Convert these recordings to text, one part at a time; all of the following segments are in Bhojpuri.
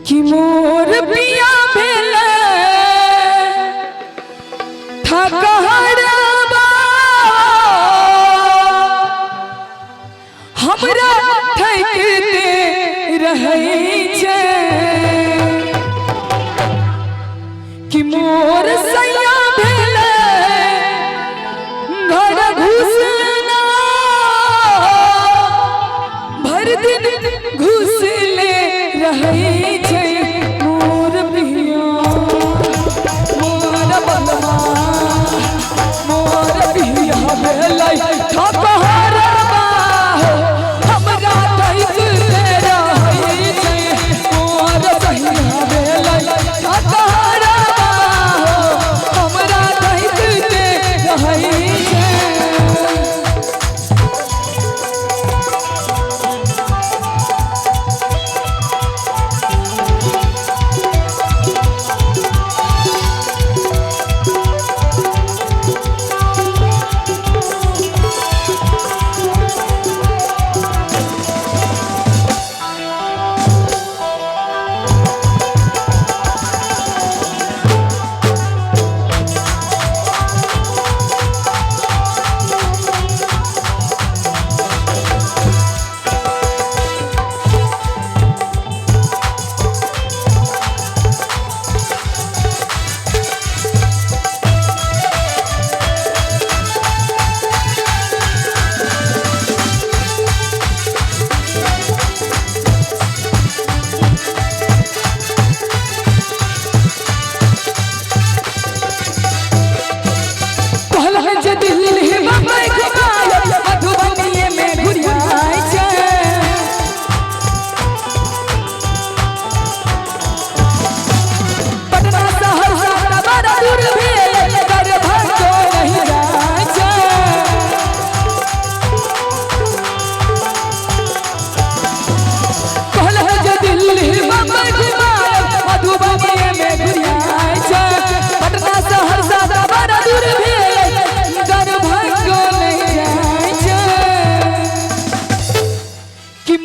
कि मोर पिया भेले थकहरबा हमरा ठकते रहै छै कि मोर सैया भेले घर घुसना भर दिन घुसले रहै छै मोर पिया मोर बलवा मोर पिया भेलै थकहरबा हमरा ठकते रहै छै मोर सैया भेलै थकहरबा हमरा ठकते रहै छै।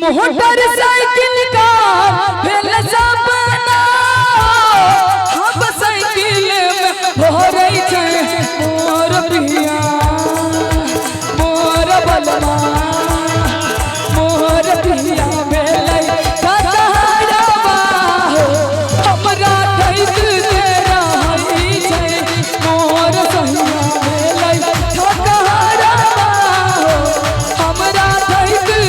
मोटरसाइकिल का भेल सपना हम साइकिल में भरै छै मोर पिया मोर बलवा मोर पिया भेलै थकहरबा हमरा ठकते रहै छै मोर सैया भेलै थकहरबा हमरा ठकते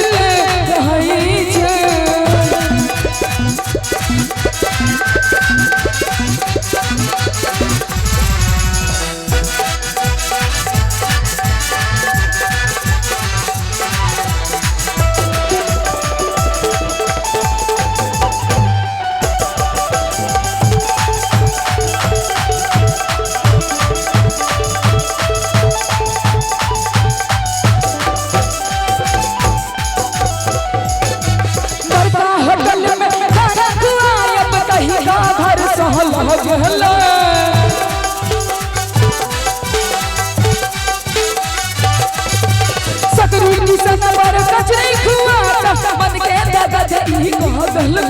सकरी किसन पर कचरी खुआता मन के दादा जी कहल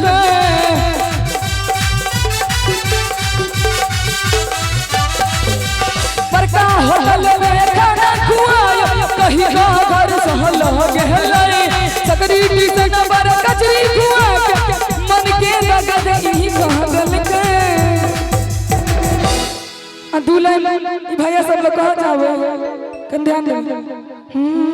बड़का होटल में खाना खुआया कहीं घर सहल गेलै सकरी किसन पर कचरी खुआता मन के दादा जी कहल दूल्हा भैया सब लोग कहाँ जाओ ध्यान दे।